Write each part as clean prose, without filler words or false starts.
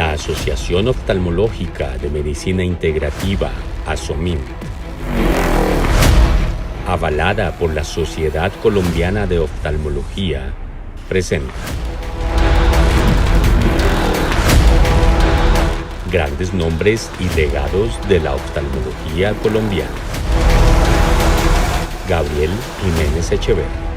la Asociación Oftalmológica de Medicina Integrativa, ASOMIM, avalada por la Sociedad Colombiana de Oftalmología, presenta grandes nombres y legados de la oftalmología colombiana. Gabriel Jiménez Echeverri.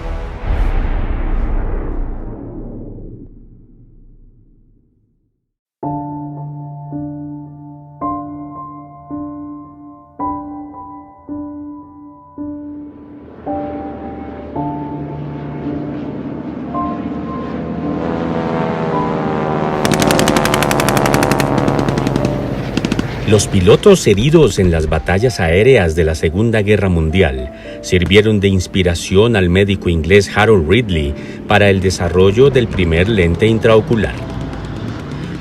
Los pilotos heridos en las batallas aéreas de la Segunda Guerra Mundial sirvieron de inspiración al médico inglés Harold Ridley para el desarrollo del primer lente intraocular.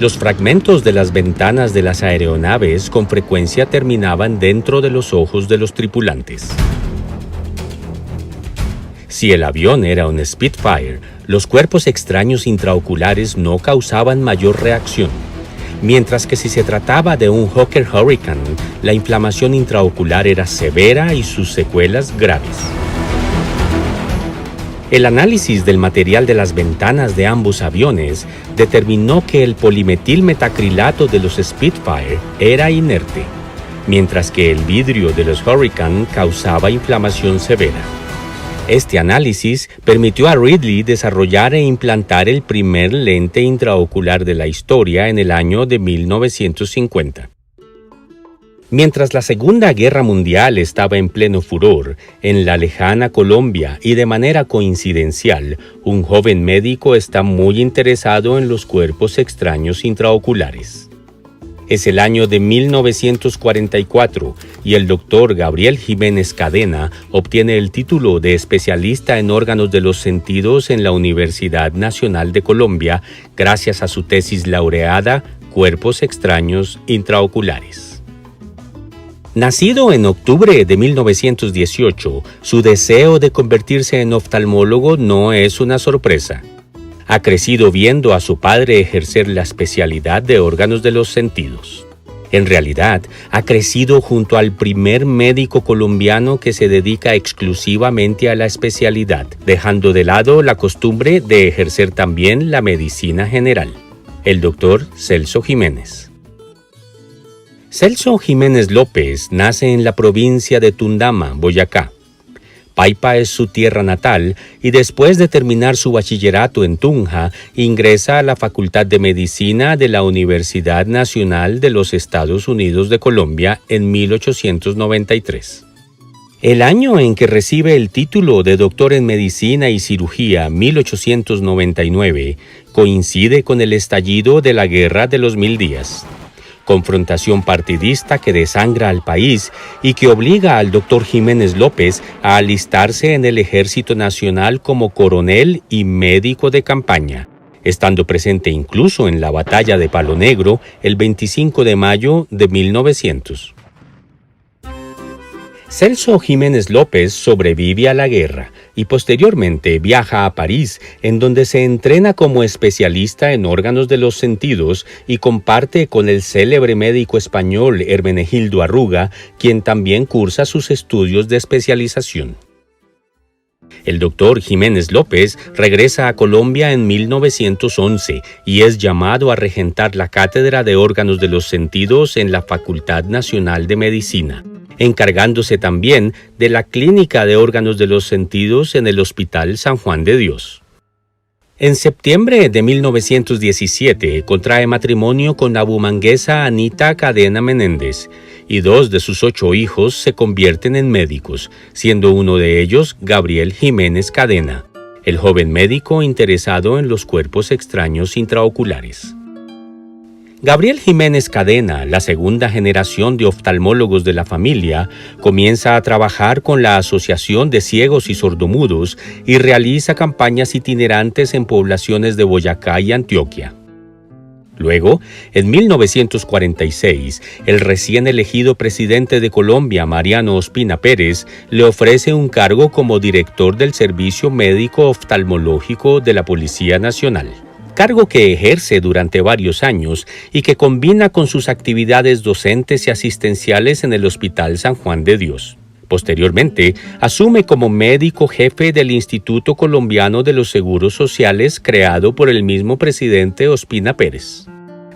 Los fragmentos de las ventanas de las aeronaves con frecuencia terminaban dentro de los ojos de los tripulantes. Si el avión era un Spitfire, los cuerpos extraños intraoculares no causaban mayor reacción, mientras que si se trataba de un Hawker Hurricane, la inflamación intraocular era severa y sus secuelas graves. El análisis del material de las ventanas de ambos aviones determinó que el polimetilmetacrilato de los Spitfire era inerte, mientras que el vidrio de los Hurricane causaba inflamación severa. Este análisis permitió a Ridley desarrollar e implantar el primer lente intraocular de la historia en el año de 1950. Mientras la Segunda Guerra Mundial estaba en pleno furor, en la lejana Colombia y de manera coincidencial, un joven médico está muy interesado en los cuerpos extraños intraoculares. Es el año de 1944 y el doctor Gabriel Jiménez Cadena obtiene el título de especialista en órganos de los sentidos en la Universidad Nacional de Colombia gracias a su tesis laureada Cuerpos extraños intraoculares. Nacido en octubre de 1918, su deseo de convertirse en oftalmólogo no es una sorpresa. Ha crecido viendo a su padre ejercer la especialidad de órganos de los sentidos. En realidad, ha crecido junto al primer médico colombiano que se dedica exclusivamente a la especialidad, dejando de lado la costumbre de ejercer también la medicina general. El doctor Celso Jiménez. Celso Jiménez López nace en la provincia de Tundama, Boyacá. Paipa es su tierra natal y después de terminar su bachillerato en Tunja, ingresa a la Facultad de Medicina de la Universidad Nacional de los Estados Unidos de Colombia en 1893. El año en que recibe el título de doctor en Medicina y Cirugía, 1899, coincide con el estallido de la Guerra de los 1000 días. Confrontación partidista que desangra al país y que obliga al doctor Jiménez López a alistarse en el Ejército Nacional como coronel y médico de campaña, estando presente incluso en la batalla de Palo Negro el 25 de mayo de 1900. Celso Jiménez López sobrevive a la guerra y posteriormente viaja a París, en donde se entrena como especialista en órganos de los sentidos y comparte con el célebre médico español Hermenegildo Arruga, quien también cursa sus estudios de especialización. El doctor Jiménez López regresa a Colombia en 1911 y es llamado a regentar la cátedra de órganos de los sentidos en la Facultad Nacional de Medicina, encargándose también de la Clínica de Órganos de los Sentidos en el Hospital San Juan de Dios. En septiembre de 1917 contrae matrimonio con la bumanguesa Anita Cadena Menéndez y 2 de sus 8 hijos se convierten en médicos, siendo uno de ellos Gabriel Jiménez Cadena, el joven médico interesado en los cuerpos extraños intraoculares. Gabriel Jiménez Cadena, la segunda generación de oftalmólogos de la familia, comienza a trabajar con la Asociación de Ciegos y Sordomudos y realiza campañas itinerantes en poblaciones de Boyacá y Antioquia. Luego, en 1946, el recién elegido presidente de Colombia, Mariano Ospina Pérez, le ofrece un cargo como director del Servicio Médico Oftalmológico de la Policía Nacional. cargo que ejerce durante varios años y que combina con sus actividades docentes y asistenciales en el Hospital San Juan de Dios. Posteriormente, asume como médico jefe del Instituto Colombiano de los Seguros Sociales creado por el mismo presidente Ospina Pérez.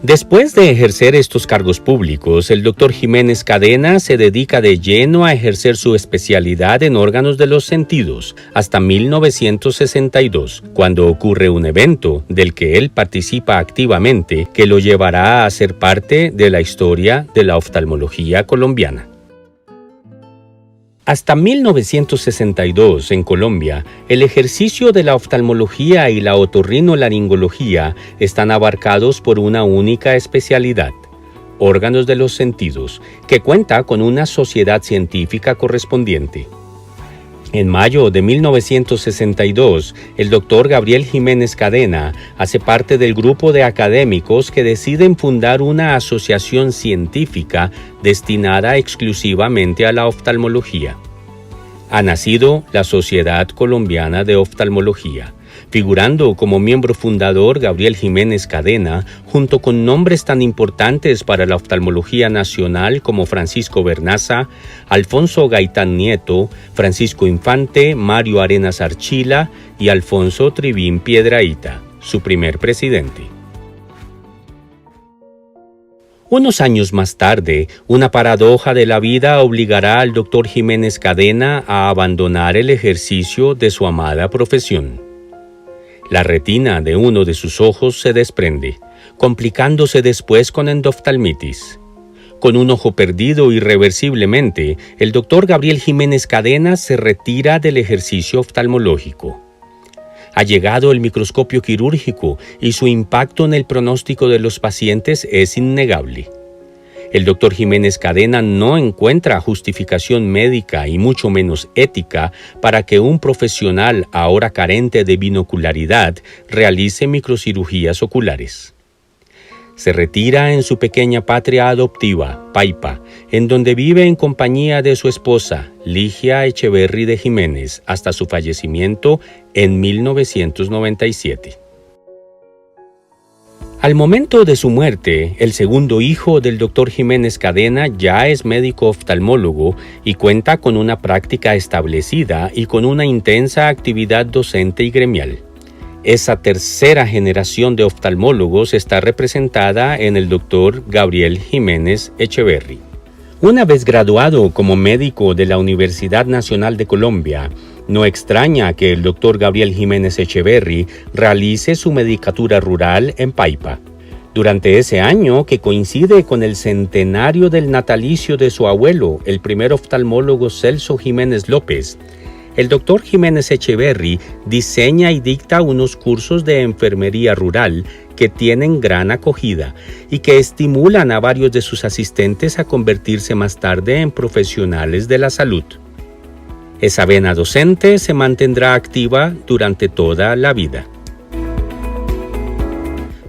Después de ejercer estos cargos públicos, el Dr. Jiménez Cadena se dedica de lleno a ejercer su especialidad en órganos de los sentidos hasta 1962, cuando ocurre un evento del que él participa activamente que lo llevará a ser parte de la historia de la oftalmología colombiana. Hasta 1962, en Colombia, el ejercicio de la oftalmología y la otorrinolaringología están abarcados por una única especialidad, órganos de los sentidos, que cuenta con una sociedad científica correspondiente. En mayo de 1962, el doctor Gabriel Jiménez Cadena hace parte del grupo de académicos que deciden fundar una asociación científica destinada exclusivamente a la oftalmología. Ha nacido la Sociedad Colombiana de Oftalmología, figurando como miembro fundador Gabriel Jiménez Cadena, junto con nombres tan importantes para la oftalmología nacional como Francisco Bernaza, Alfonso Gaitán Nieto, Francisco Infante, Mario Arenas Archila y Alfonso Trivín Piedrahíta, su primer presidente. Unos años más tarde, una paradoja de la vida obligará al Dr. Jiménez Cadena a abandonar el ejercicio de su amada profesión. La retina de uno de sus ojos se desprende, complicándose después con endoftalmitis. Con un ojo perdido irreversiblemente, el doctor Gabriel Jiménez Cadena se retira del ejercicio oftalmológico. Ha llegado el microscopio quirúrgico y su impacto en el pronóstico de los pacientes es innegable. El doctor Jiménez Cadena no encuentra justificación médica y mucho menos ética para que un profesional ahora carente de binocularidad realice microcirugías oculares. Se retira en su pequeña patria adoptiva, Paipa, en donde vive en compañía de su esposa, Ligia Echeverry de Jiménez, hasta su fallecimiento en 1997. Al momento de su muerte, el segundo hijo del Dr. Jiménez Cadena ya es médico oftalmólogo y cuenta con una práctica establecida y con una intensa actividad docente y gremial. Esa tercera generación de oftalmólogos está representada en el Dr. Gabriel Jiménez Echeverry. Una vez graduado como médico de la Universidad Nacional de Colombia, no extraña que el Dr. Gabriel Jiménez Echeverry realice su medicatura rural en Paipa. Durante ese año, que coincide con el centenario del natalicio de su abuelo, el primer oftalmólogo Celso Jiménez López, el Dr. Jiménez Echeverry diseña y dicta unos cursos de enfermería rural que tienen gran acogida y que estimulan a varios de sus asistentes a convertirse más tarde en profesionales de la salud. Esa vena docente se mantendrá activa durante toda la vida.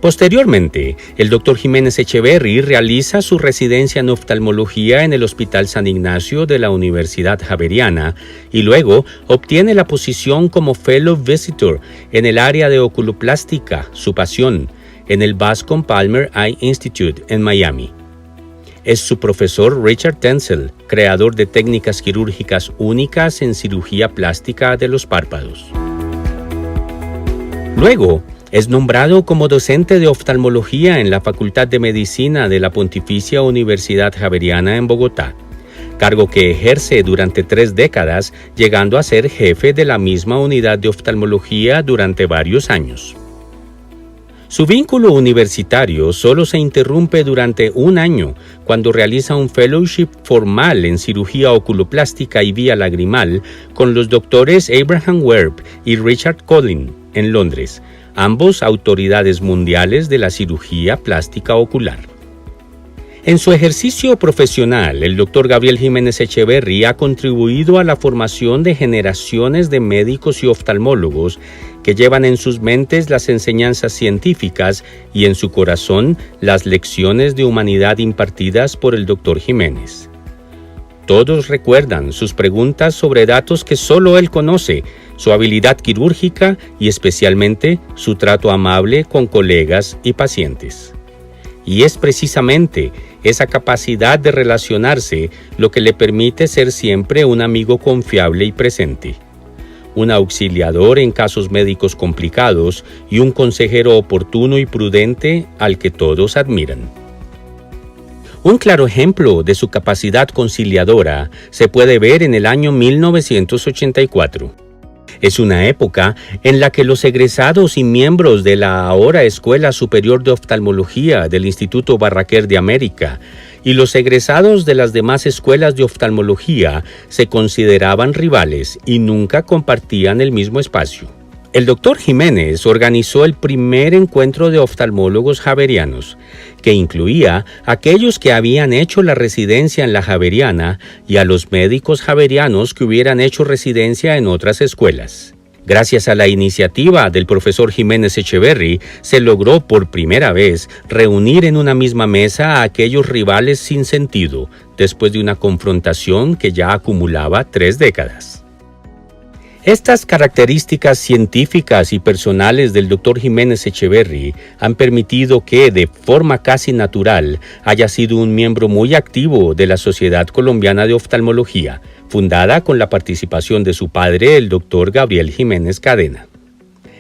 Posteriormente, el Dr. Jiménez Echeverry realiza su residencia en oftalmología en el Hospital San Ignacio de la Universidad Javeriana y luego obtiene la posición como Fellow Visitor en el área de oculoplástica, su pasión, en el Bascom Palmer Eye Institute en Miami. Es su profesor Richard Tenzel, creador de técnicas quirúrgicas únicas en cirugía plástica de los párpados. Luego, es nombrado como docente de oftalmología en la Facultad de Medicina de la Pontificia Universidad Javeriana en Bogotá, cargo que ejerce durante 3 décadas, llegando a ser jefe de la misma unidad de oftalmología durante varios años. Su vínculo universitario solo se interrumpe durante 1 año, cuando realiza un fellowship formal en cirugía oculoplástica y vía lagrimal con los doctores Abraham Werb y Richard Collin en Londres, ambos autoridades mundiales de la cirugía plástica ocular. En su ejercicio profesional, el Dr. Gabriel Jiménez Echeverry ha contribuido a la formación de generaciones de médicos y oftalmólogos que llevan en sus mentes las enseñanzas científicas y en su corazón las lecciones de humanidad impartidas por el Dr. Jiménez. Todos recuerdan sus preguntas sobre datos que solo él conoce, su habilidad quirúrgica y especialmente su trato amable con colegas y pacientes. Y es precisamente esa capacidad de relacionarse lo que le permite ser siempre un amigo confiable y presente, un auxiliador en casos médicos complicados y un consejero oportuno y prudente al que todos admiran. Un claro ejemplo de su capacidad conciliadora se puede ver en el año 1984. Es una época en la que los egresados y miembros de la ahora Escuela Superior de Oftalmología del Instituto Barraquer de América y los egresados de las demás escuelas de oftalmología se consideraban rivales y nunca compartían el mismo espacio. El doctor Jiménez organizó el primer encuentro de oftalmólogos javerianos, que incluía a aquellos que habían hecho la residencia en la Javeriana y a los médicos javerianos que hubieran hecho residencia en otras escuelas. Gracias a la iniciativa del profesor Jiménez Echeverry, se logró por primera vez reunir en una misma mesa a aquellos rivales sin sentido, después de una confrontación que ya acumulaba 3 décadas. Estas características científicas y personales del Dr. Jiménez Echeverry han permitido que, de forma casi natural, haya sido un miembro muy activo de la Sociedad Colombiana de Oftalmología, fundada con la participación de su padre, el Dr. Gabriel Jiménez Cadena.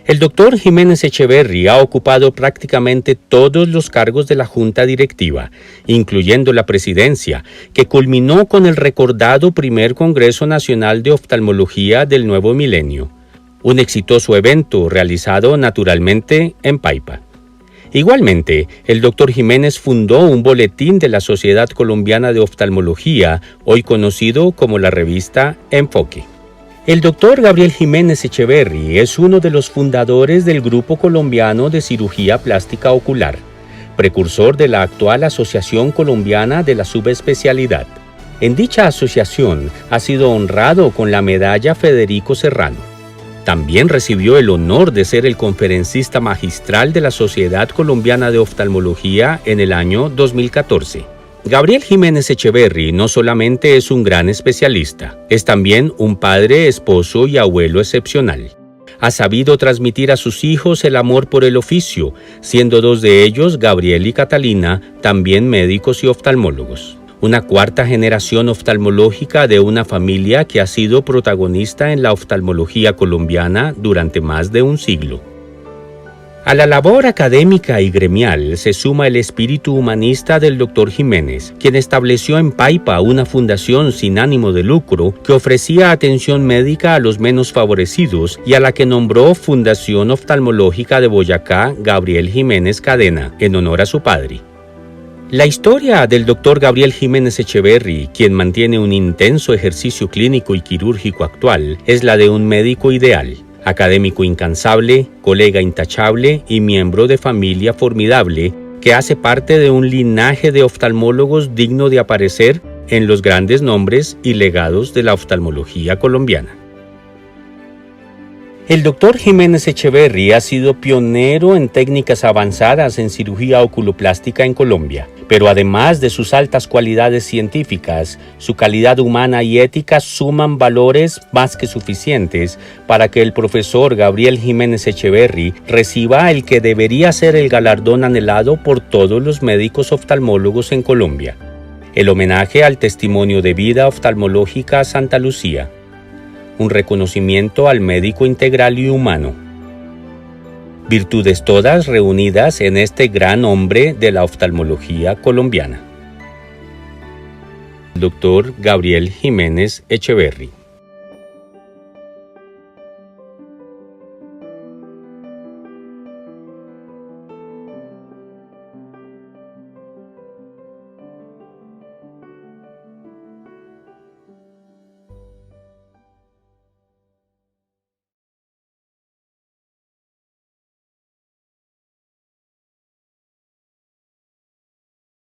El Dr. Jiménez Echeverry ha ocupado prácticamente todos los cargos de la Junta Directiva, incluyendo la presidencia, que culminó con el recordado primer Congreso Nacional de Oftalmología del Nuevo Milenio, un exitoso evento realizado naturalmente en Paipa. Igualmente, el Dr. Jiménez fundó un boletín de la Sociedad Colombiana de Oftalmología, hoy conocido como la revista Enfoque. El doctor Gabriel Jiménez Echeverry es uno de los fundadores del Grupo Colombiano de Cirugía Plástica Ocular, precursor de la actual Asociación Colombiana de la Subespecialidad. En dicha asociación ha sido honrado con la medalla Federico Serrano. También recibió el honor de ser el conferencista magistral de la Sociedad Colombiana de Oftalmología en el año 2014. Gabriel Jiménez Echeverry no solamente es un gran especialista, es también un padre, esposo y abuelo excepcional. Ha sabido transmitir a sus hijos el amor por el oficio, siendo 2 de ellos, Gabriel y Catalina, también médicos y oftalmólogos. Una cuarta generación oftalmológica de una familia que ha sido protagonista en la oftalmología colombiana durante más de un siglo. A la labor académica y gremial se suma el espíritu humanista del Dr. Jiménez, quien estableció en Paipa una fundación sin ánimo de lucro que ofrecía atención médica a los menos favorecidos y a la que nombró Fundación Oftalmológica de Boyacá Gabriel Jiménez Cadena, en honor a su padre. La historia del Dr. Gabriel Jiménez Echeverry, quien mantiene un intenso ejercicio clínico y quirúrgico actual, es la de un médico ideal. Académico incansable, colega intachable y miembro de familia formidable que hace parte de un linaje de oftalmólogos digno de aparecer en los grandes nombres y legados de la oftalmología colombiana. El Dr. Jiménez Echeverry ha sido pionero en técnicas avanzadas en cirugía oculoplástica en Colombia, pero además de sus altas cualidades científicas, su calidad humana y ética suman valores más que suficientes para que el profesor Gabriel Jiménez Echeverry reciba el que debería ser el galardón anhelado por todos los médicos oftalmólogos en Colombia: el homenaje al testimonio de vida oftalmológica Santa Lucía, un reconocimiento al médico integral y humano. Virtudes todas reunidas en este gran hombre de la oftalmología colombiana. Dr. Gabriel Jiménez Echeverry.